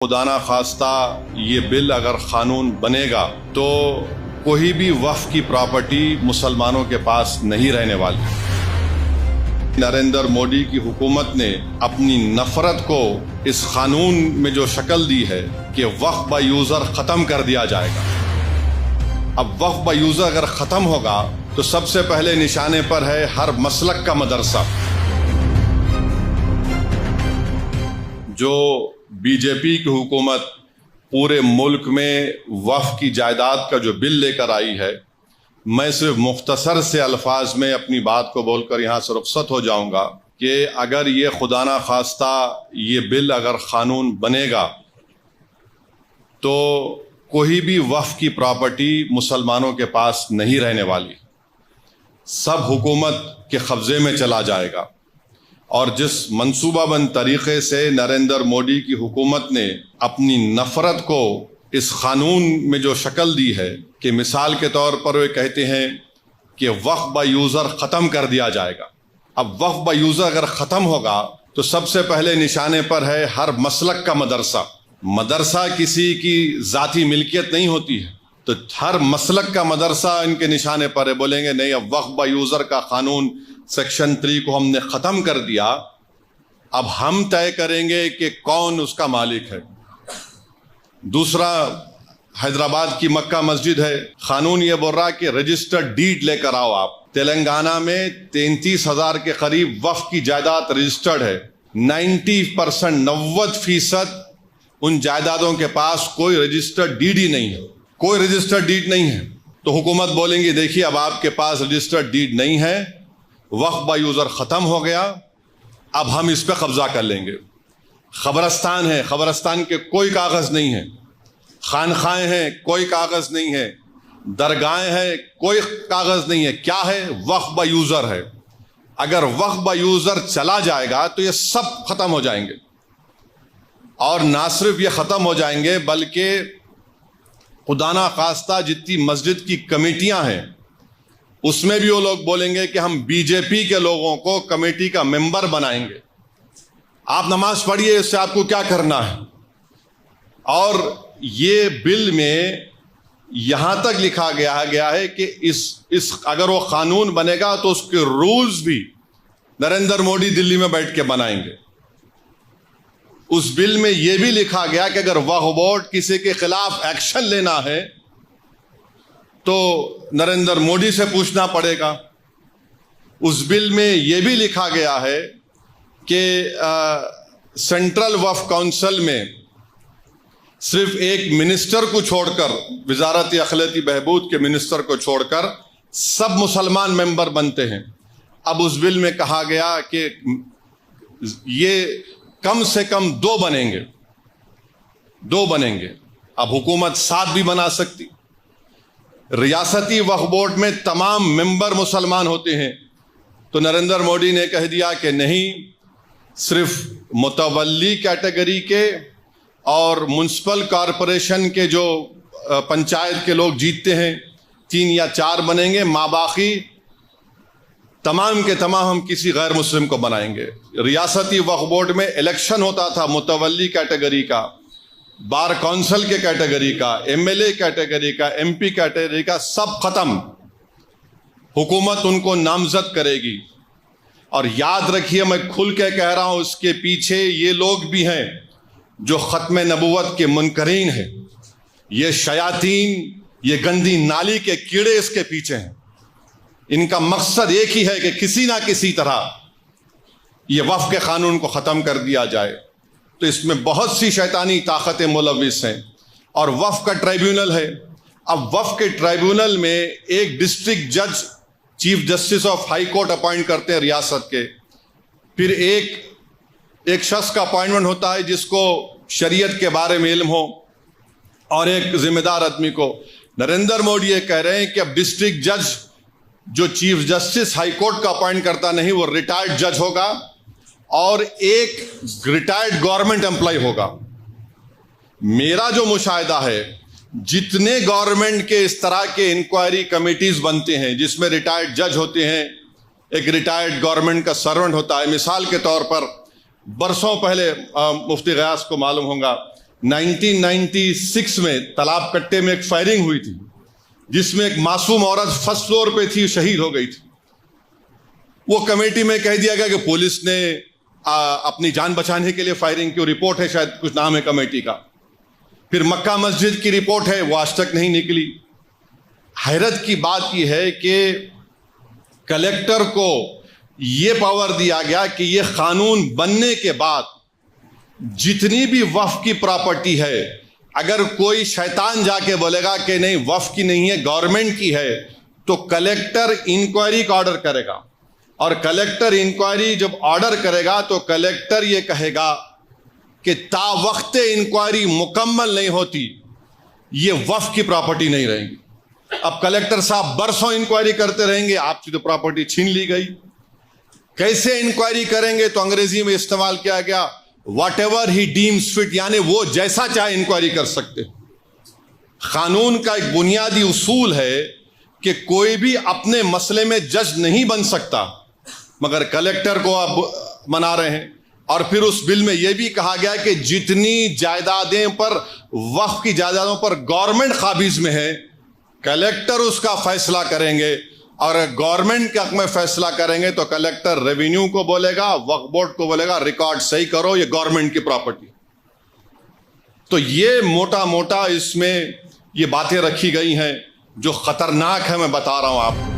खुदा ना खास्ता ये बिल अगर कानून बनेगा तो कोई भी वक्फ की प्रॉपर्टी मुसलमानों के पास नहीं रहने वाली। नरेंद्र मोदी की हुकूमत ने अपनी नफरत को इस कानून में जो शक्ल दी है कि वक्फ बाय यूजर खत्म कर दिया जाएगा। अब वक्फ बाय यूजर अगर खत्म होगा तो सबसे पहले निशाने पर है हर मसलक का मदरसा। जो बीजेपी की हुकूमत पूरे मुल्क में वक्फ की जायदाद का जो बिल लेकर आई है, मैं सिर्फ मुख्तसर से अल्फाज में अपनी बात को बोलकर यहाँ से रुखसत हो जाऊंगा कि अगर ये खुदा ना खास्ता ये बिल अगर कानून बनेगा तो कोई भी वक्फ की प्रॉपर्टी मुसलमानों के पास नहीं रहने वाली, सब हुकूमत के कब्जे में चला जाएगा। और जिस मंसूबाबंद तरीके से नरेंद्र मोदी की हुकूमत ने अपनी नफरत को इस कानून में जो शक्ल दी है कि मिसाल के तौर पर वे कहते हैं कि वक्फ बाय यूजर खत्म कर दिया जाएगा। अब वक्फ बाय यूजर अगर खत्म होगा तो सबसे पहले निशाने पर है हर मसलक का मदरसा। मदरसा किसी की जाती मिल्कियत नहीं होती है, तो हर मसलक का मदरसा इनके निशाने पर है। बोलेंगे नहीं, अब वक्फ बाय यूजर का कानून सेक्शन 3 को हमने खत्म कर दिया, अब हम तय करेंगे कि कौन उसका मालिक है। दूसरा, हैदराबाद की मक्का मस्जिद है, कानून ये बोल रहा कि रजिस्टर्ड डीड लेकर आओ आप। तेलंगाना में 33,000 के करीब वक्फ की जायदाद रजिस्टर्ड है। 90% उन जायदादों के पास कोई रजिस्टर्ड डीड ही नहीं है, कोई रजिस्टर्ड डीड नहीं है। तो हुकूमत बोलेंगी देखिए अब आपके पास रजिस्टर्ड डीड नहीं है, वक्फ बाय यूजर खत्म हो गया, अब हम इस पे कब्जा कर लेंगे। खबरस्तान है, खबरस्तान के कोई कागज नहीं है। खानखाएं हैं, कोई कागज नहीं है। दरगाहें हैं, कोई कागज नहीं है। क्या है? वक्फ बाय यूजर है। अगर वक्फ बाय यूजर चला जाएगा तो ये सब खत्म हो जाएंगे, और ना सिर्फ ये खत्म हो जाएंगे बल्कि खुदा ना खास्ता जितनी मस्जिद की कमेटियां हैं उसमें भी वो लोग बोलेंगे कि हम बीजेपी के लोगों को कमेटी का मेंबर बनाएंगे। आप नमाज पढ़िए, इससे आपको क्या करना है। और ये बिल में यहां तक लिखा गया है कि इस अगर वो कानून बनेगा तो उसके रूल्स भी नरेंद्र मोदी दिल्ली में बैठ के बनाएंगे। उस बिल में यह भी लिखा गया कि अगर वक्फ बोर्ड किसी के खिलाफ एक्शन लेना है तो नरेंद्र मोदी से पूछना पड़ेगा। उस बिल में यह भी लिखा गया है कि सेंट्रल वक्फ काउंसिल में सिर्फ एक मिनिस्टर को छोड़कर, वजारत अखिलती बहबूद के मिनिस्टर को छोड़कर सब मुसलमान मेंबर बनते हैं। अब उस बिल में कहा गया कि ये कम से कम 2 बनेंगे। अब हुकूमत 7 भी बना सकती। रियासती वक्फ बोर्ड में तमाम मेंबर मुसलमान होते हैं, तो नरेंद्र मोदी ने कह दिया कि नहीं, सिर्फ मुतवल्ली कैटेगरी के और म्युनिसिपल कॉरपोरेशन के जो पंचायत के लोग जीतते हैं 3 या 4 बनेंगे, बाकी तमाम के तमाम हम किसी गैर मुस्लिम को बनाएंगे। रियासती वक्फ बोर्ड में इलेक्शन होता था मुतवल्ली कैटेगरी का, बार काउंसिल के कैटेगरी का, एमएलए कैटेगरी का, एमपी कैटेगरी का, सब खत्म। हुकूमत उनको नामजद करेगी। और याद रखिए, मैं खुल के कह रहा हूं, इसके पीछे ये लोग भी हैं जो खत्म नबुव्वत के मुनकरीन हैं। ये शयातीन, ये गंदी नाली के कीड़े इसके पीछे हैं। इनका मकसद एक ही है कि किसी ना किसी तरह ये वक्फ के कानून को ख़त्म कर दिया जाए। तो इसमें बहुत सी शैतानी ताकतें मुलविस हैं। और वक्फ का ट्राइब्यूनल है। अब वक्फ के ट्राइब्यूनल में एक डिस्ट्रिक्ट जज chief justice of high court appoint करते हैं रियासत के। फिर एक शख्स का अपॉइंटमेंट होता है जिसको शरीयत के बारे में इल्म हो, और एक जिम्मेदार आदमी को। नरेंद्र मोदी ये कह रहे हैं कि अब डिस्ट्रिक्ट जज जो चीफ जस्टिस हाई कोर्ट का अपॉइंट करता नहीं, वो रिटायर्ड जज होगा और एक रिटायर्ड गवर्नमेंट एम्प्लॉय होगा। मेरा जो मुशाहिदा है, जितने गवर्नमेंट के इस तरह के इंक्वायरी कमिटीज बनते हैं जिसमें रिटायर्ड जज होते हैं, एक रिटायर्ड गवर्नमेंट का सर्वेंट होता है। मिसाल के तौर पर बरसों पहले मुफ्ती गयास को मालूम होगा, 1996 میں تالاب کٹے میں ایک فائرنگ ہوئی تھی جس میں ایک معصوم عورت فرسٹ فلور پہ تھی، شہید ہو گئی تھی. وہ کمیٹی میں کہہ دیا گیا کہ پولیس نے اپنی جان بچانے کے لیے فائرنگ کی، رپورٹ ہے، شاید کچھ نام ہے کمیٹی کا. پھر مکہ مسجد کی رپورٹ ہے، وہ آج تک نہیں نکلی. حیرت کی بات یہ ہے کہ کلیکٹر کو یہ پاور دیا گیا کہ یہ قانون بننے کے بعد جتنی بھی وقف کی پراپرٹی ہے، اگر کوئی شیطان جا کے بولے گا کہ نہیں وقف کی نہیں ہے گورنمنٹ کی ہے، تو کلیکٹر انکوائری کا آرڈر کرے گا. اور کلیکٹر انکوائری جب آرڈر کرے گا تو کلیکٹر یہ کہے گا کہ تا وقت انکوائری مکمل نہیں ہوتی یہ وقف کی پراپرٹی نہیں رہے گی. اب کلیکٹر صاحب برسوں انکوائری کرتے رہیں گے، آپ کی تو پراپرٹی چھین لی گئی. کیسے انکوائری کریں گے؟ تو انگریزی میں استعمال کیا گیا whatever he deems fit, یعنی وہ جیسا چاہے انکوائری کر سکتے. قانون کا ایک بنیادی اصول ہے کہ کوئی بھی اپنے مسئلے میں جج نہیں بن سکتا، مگر کلیکٹر کو اب منا رہے ہیں. اور پھر اس بل میں یہ بھی کہا گیا کہ جتنی جائیدادیں پر وقف کی جائیدادوں پر گورنمنٹ قابض میں ہے، کلیکٹر اس کا فیصلہ کریں گے. اور گورنمنٹ کے حق میں فیصلہ کریں گے تو کلیکٹر ریونیو کو بولے گا، وقف بورڈ کو بولے گا ریکارڈ صحیح کرو، یہ گورنمنٹ کی پراپرٹی. تو یہ موٹا موٹا اس میں یہ باتیں رکھی گئی ہیں جو خطرناک ہے، میں بتا رہا ہوں آپ کو.